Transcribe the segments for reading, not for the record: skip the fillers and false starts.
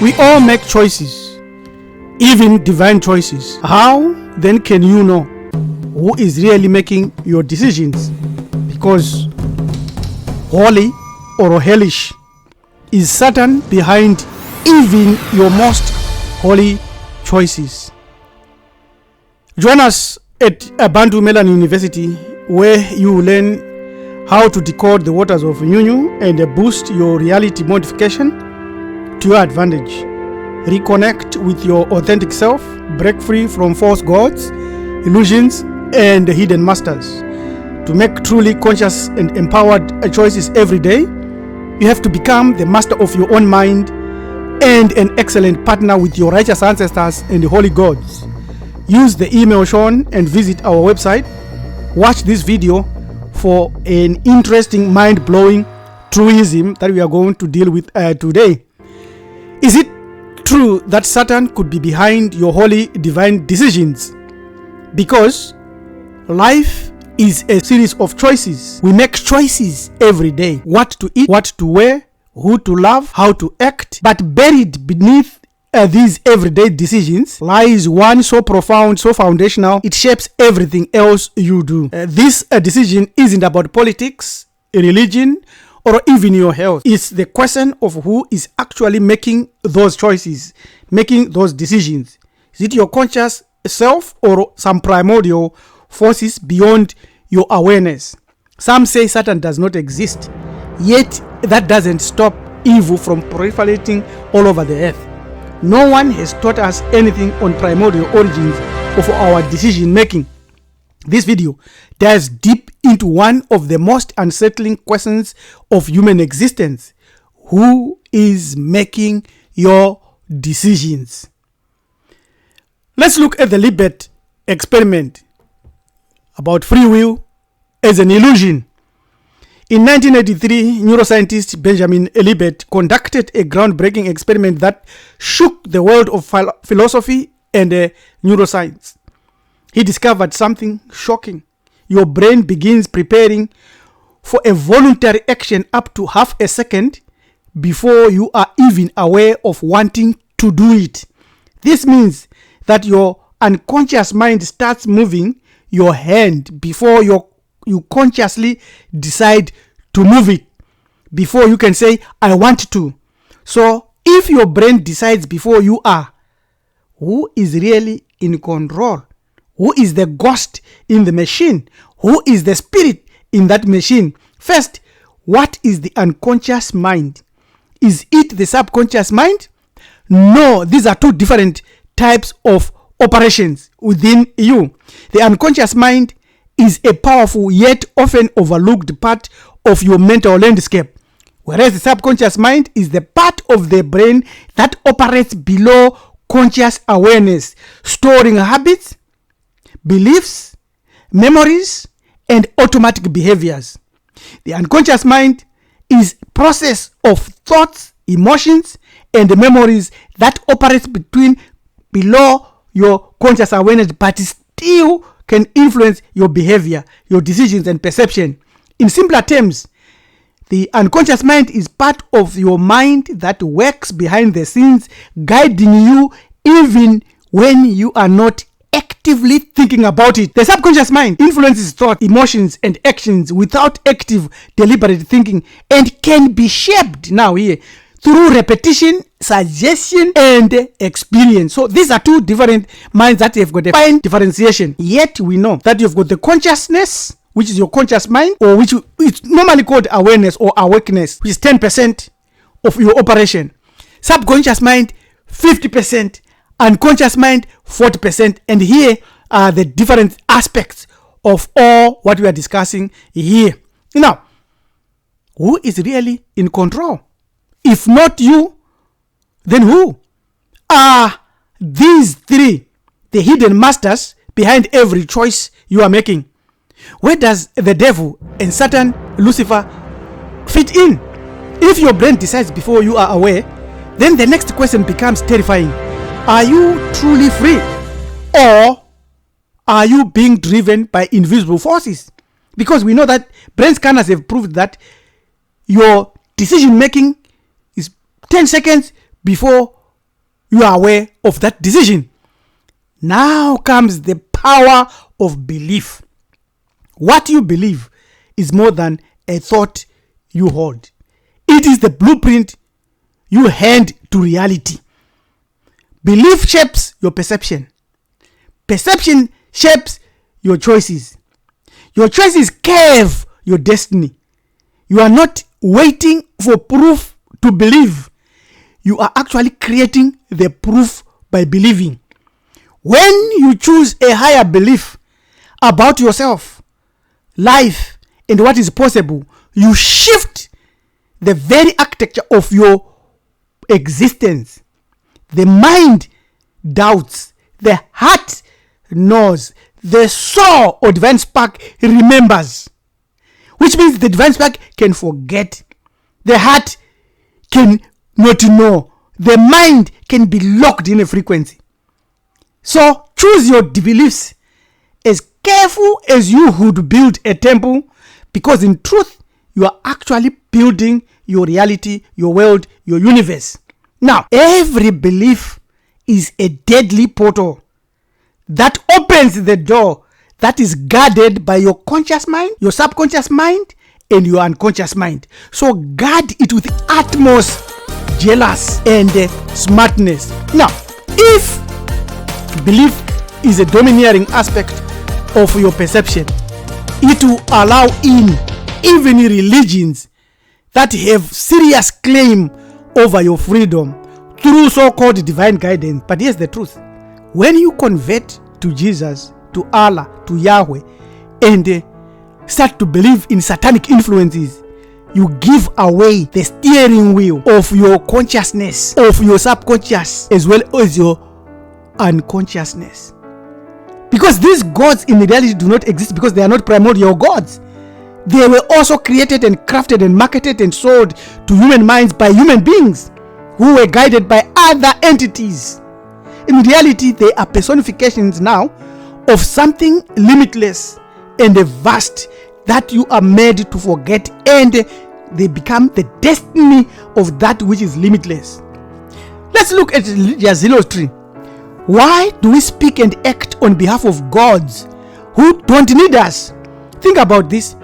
We all make choices, even divine choices. How then can you know who is really making your decisions? Because holy or hellish is Satan behind even your most holy choices. Join us at Bantu-M-University, where you learn how to decode the waters of Nyunyu and boost your reality modification to your advantage. Reconnect with your authentic self, break free from false gods, illusions, and hidden masters. To make truly conscious and empowered choices every day, you have to become the master of your own mind and an excellent partner with your righteous ancestors and the holy gods. Use the email shown and visit our website. Watch this video for an interesting, mind-blowing truism that we are going to deal with today. Is it true that Satan could be behind your holy divine decisions? Because life is a series of choices. We make choices every day. What to eat, what to wear, who to love, how to act. But buried beneath these everyday decisions lies one so profound, so foundational, it shapes everything else you do. This decision isn't about politics, religion, or even your health. It's the question of who is actually making those choices, making those decisions. Is it your conscious self or some primordial forces beyond your awareness? Some say Satan does not exist, yet that doesn't stop evil from proliferating all over the earth. No one has taught us anything on primordial origins of our decision making. This video dives deep into one of the most unsettling questions of human existence. Who is making your decisions? Let's look at the Libet experiment about free will as an illusion. In 1983, neuroscientist Benjamin Libet conducted a groundbreaking experiment that shook the world of philosophy and neuroscience. He discovered something shocking. Your brain begins preparing for a voluntary action up to half a second before you are even aware of wanting to do it. This means that your unconscious mind starts moving your hand before you consciously decide to move it, before you can say, I want to. So if your brain decides before you are, who is really in control? Who is the ghost in the machine? Who is the spirit in that machine? First, what is the unconscious mind? Is it the subconscious mind? No, these are two different types of operations within you. The unconscious mind is a powerful yet often overlooked part of your mental landscape, whereas the subconscious mind is the part of the brain that operates below conscious awareness, storing habits, beliefs, memories, and automatic behaviors. The unconscious mind is a process of thoughts, emotions, and memories that operates below your conscious awareness, but still can influence your behavior, your decisions, and perception. In simpler terms, the unconscious mind is part of your mind that works behind the scenes, guiding you even when you are not actively thinking about it. The subconscious mind influences thought, emotions, and actions without active, deliberate thinking, and can be shaped now here through repetition, suggestion, and experience. So these are two different minds that have got a fine differentiation. Yet we know that you've got the consciousness, which is your conscious mind, or which is normally called awareness or awakeness, which is 10% of your operation. Subconscious mind, 50%. Unconscious mind, 40%. And here are the different aspects of all what we are discussing here. Now, who is really in control? If not you, then who? Are these three the hidden masters behind every choice you are making? Where does the devil and Satan, Lucifer, fit in? If your brain decides before you are aware, then the next question becomes terrifying. Are you truly free? Or are you being driven by invisible forces? Because we know that brain scanners have proved that your decision making is 10 seconds before you are aware of that decision. Now comes the power of belief. What you believe is more than a thought you hold. It is the blueprint you hand to reality. Belief shapes your perception. Perception shapes your choices. Your choices carve your destiny. You are not waiting for proof to believe. You are actually creating the proof by believing. When you choose a higher belief about yourself, life, and what is possible, you shift the very architecture of your existence. The mind doubts, the heart knows, the soul or divine spark remembers. Which means the divine spark can forget, the heart can not know, the mind can be locked in a frequency. So choose your beliefs as careful as you would build a temple, because in truth, you are actually building your reality, your world, your universe. Now, every belief is a deadly portal that opens the door that is guarded by your conscious mind, your subconscious mind, and your unconscious mind. So guard it with utmost jealous and smartness. Now, if belief is a domineering aspect of your perception, it will allow in even religions that have serious claim over your freedom through so-called divine guidance. But here's the truth. When you convert to Jesus, to Allah, to Yahweh, and start to believe in satanic influences, you give away the steering wheel of your consciousness, of your subconscious, as well as your unconsciousness. Because these gods in reality do not exist because they are not primordial gods. They were also created and crafted and marketed and sold to human minds by human beings who were guided by other entities. In reality, they are personifications now of something limitless and vast that you are made to forget, and they become the destiny of that which is limitless. Let's look at religious zealotry. Why do we speak and act on behalf of gods who don't need us? Think about this.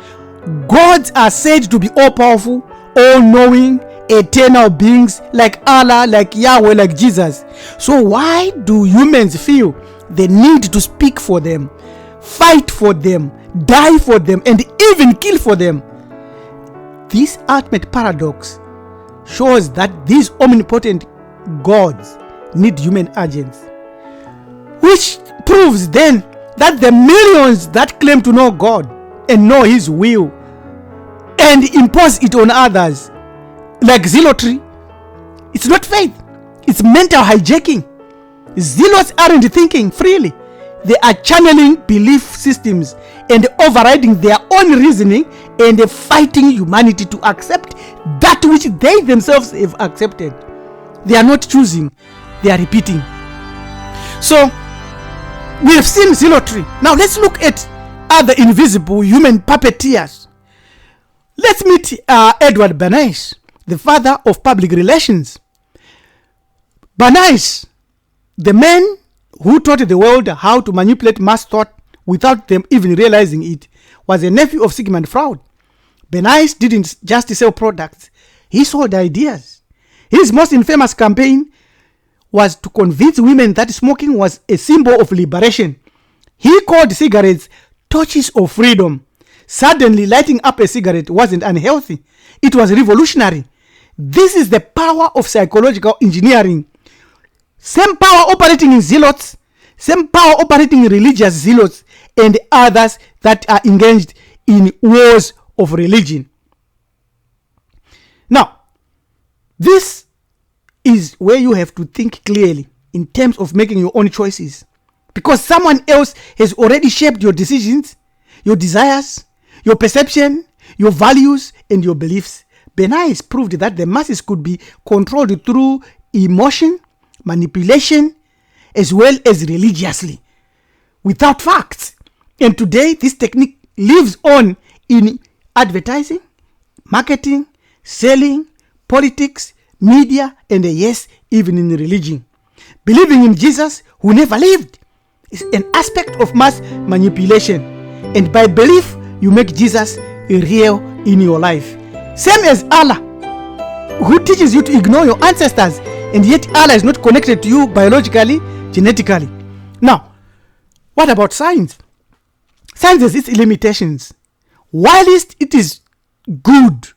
Gods are said to be all-powerful, all-knowing, eternal beings like Allah, like Yahweh, like Jesus. So why do humans feel the need to speak for them, fight for them, die for them, and even kill for them? This ultimate paradox shows that these omnipotent gods need human agents, which proves then that the millions that claim to know God and know His will and impose it on others, like zealotry, it's not faith, it's mental hijacking. Zealots aren't thinking freely. They are channeling belief systems and overriding their own reasoning and fighting humanity to accept that which they themselves have accepted. They are not choosing, they are repeating. So we have seen zealotry. Now let's look at other invisible human puppeteers. Let's meet Edward Bernays, the father of public relations. Bernays, the man who taught the world how to manipulate mass thought without them even realizing it, was a nephew of Sigmund Freud. Bernays didn't just sell products, he sold ideas. His most infamous campaign was to convince women that smoking was a symbol of liberation. He called cigarettes torches of freedom. Suddenly, lighting up a cigarette wasn't unhealthy. It was revolutionary. This is the power of psychological engineering. Same power operating in zealots, same power operating in religious zealots, and others that are engaged in wars of religion. Now, this is where you have to think clearly in terms of making your own choices, because someone else has already shaped your decisions, your desires, your perception, your values, and your beliefs. Bernays proved that the masses could be controlled through emotion, manipulation, as well as religiously, without facts. And today, this technique lives on in advertising, marketing, selling, politics, media, and yes, even in religion. Believing in Jesus who never lived is an aspect of mass manipulation. And by belief, you make Jesus real in your life. Same as Allah, who teaches you to ignore your ancestors, and yet Allah is not connected to you biologically, genetically. Now, what about science? Science has its limitations. Whilst it is good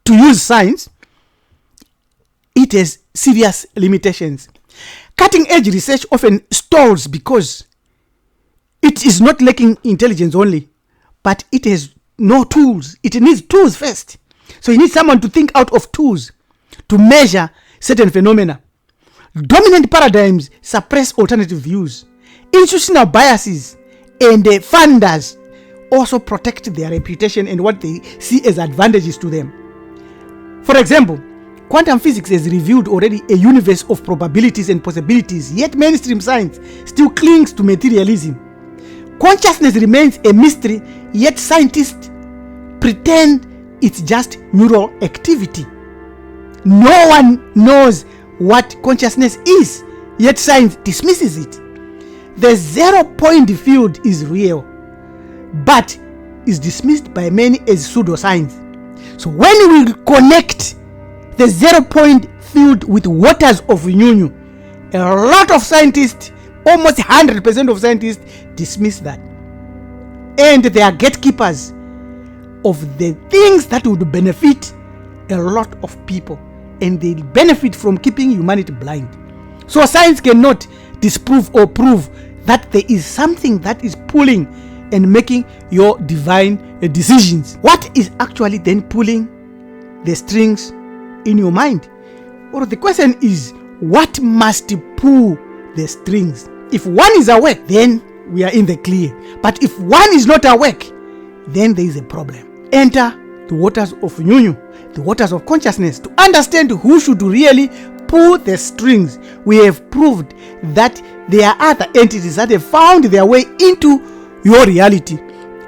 to use science, it has serious limitations. Cutting edge research often stalls because it is not lacking intelligence only, but it has no tools. It needs tools first. So you need someone to think out of tools to measure certain phenomena. Dominant paradigms suppress alternative views. Institutional biases and funders also protect their reputation and what they see as advantages to them. For example, quantum physics has revealed already a universe of probabilities and possibilities, yet mainstream science still clings to materialism. Consciousness remains a mystery, yet scientists pretend it's just neural activity. No one knows what consciousness is, yet science dismisses it. The 0-point field is real, but is dismissed by many as pseudoscience. So when we connect the 0-point field with waters of Nyunyu, a lot of scientists, almost 100% of scientists, dismiss that. And they are gatekeepers of the things that would benefit a lot of people, and they benefit from keeping humanity blind. So science cannot disprove or prove that there is something that is pulling and making your divine decisions. What is actually then pulling the strings in your mind? Or the question is, what must pull the strings? If one is awake, then we are in the clear. But if one is not awake, then there is a problem. Enter the waters of Nyunyu, the waters of consciousness, to understand who should really pull the strings. We have proved that there are other entities that have found their way into your reality,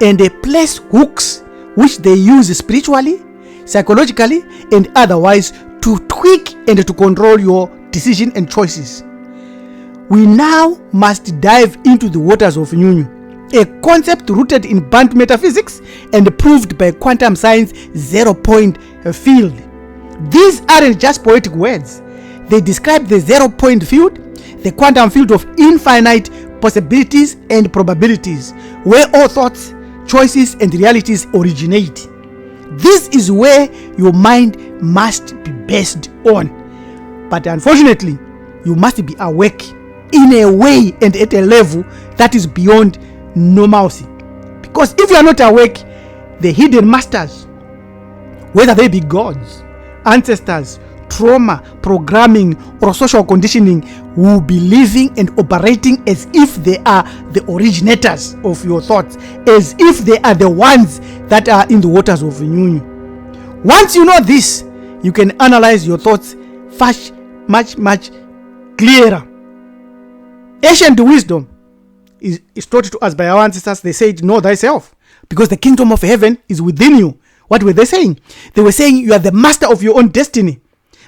and they place hooks which they use spiritually, psychologically, and otherwise to tweak and to control your decision and choices. We now must dive into the waters of Nyunyu, a concept rooted in Bantu metaphysics and proved by quantum science 0-point field. These aren't just poetic words. They describe the 0-point field, the quantum field of infinite possibilities and probabilities, where all thoughts, choices, and realities originate. This is where your mind must be based on. But unfortunately, you must be awake in a way and at a level that is beyond normalcy. Because if you are not awake, the hidden masters, whether they be gods, ancestors, trauma, programming, or social conditioning, will be living and operating as if they are the originators of your thoughts, as if they are the ones that are in the waters of Nyunyu. Once you know this, you can analyze your thoughts much clearer. Ancient wisdom is taught to us by our ancestors. They said, know thyself, because the kingdom of heaven is within you. What were they saying? They were saying you are the master of your own destiny.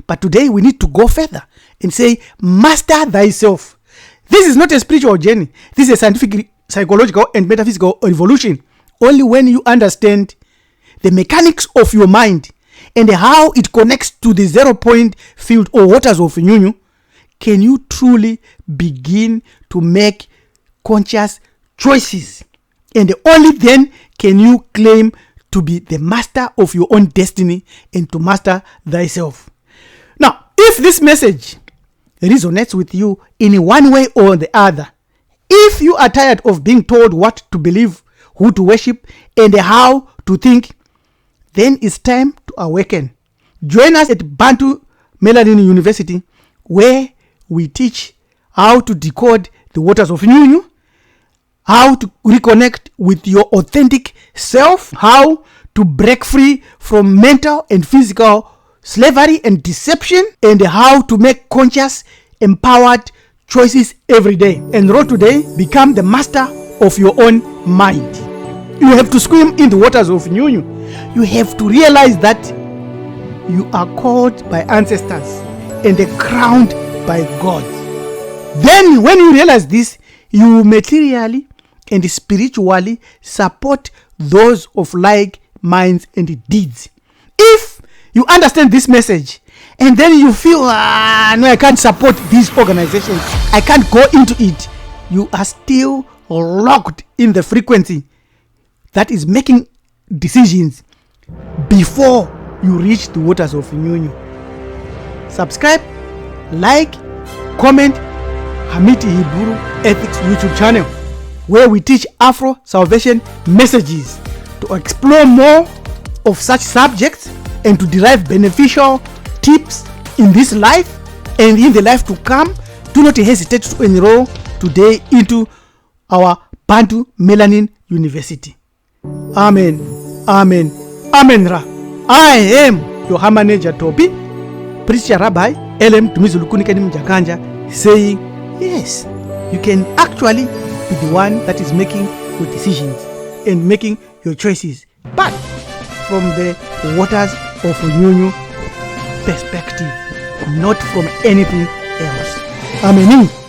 But today we need to go further and say, master thyself. This is not a spiritual journey. This is a scientific, psychological, and metaphysical evolution. Only when you understand the mechanics of your mind and how it connects to the 0-point field or waters of Nyunyu, can you truly begin to make conscious choices. And only then can you claim to be the master of your own destiny and to master thyself. Now, if this message resonates with you in one way or the other, if you are tired of being told what to believe, who to worship, and how to think, then it's time to awaken. Join us at Bantu-M-University, where we teach how to decode the waters of Nyunyu, how to reconnect with your authentic self, how to break free from mental and physical slavery and deception, and how to make conscious, empowered choices every day. Enroll today, become the master of your own mind. You have to swim in the waters of Nyunyu. You have to realize that you are called by ancestors and crowned by God. Then when you realize this, you materially and spiritually support those of like minds and deeds. If you understand this message and then you feel, no, I can't support these organizations, I can't go into it, you are still locked in the frequency that is making decisions before you reach the waters of Nyunyu. Subscribe, like, comment Hamiti Hiburu Ethics YouTube channel, where we teach Afro salvation messages to explore more of such subjects and to derive beneficial tips in this life and in the life to come. Do not hesitate to enroll today into our Bantu-University. Amen. Amen. Amen. I am your manager Toby, Preacher Rabbi LM Tumizulukunikenim Jakanja, saying, yes, you can actually be the one that is making your decisions and making your choices, but from the waters of Nyunyu perspective, not from anything else. Amen.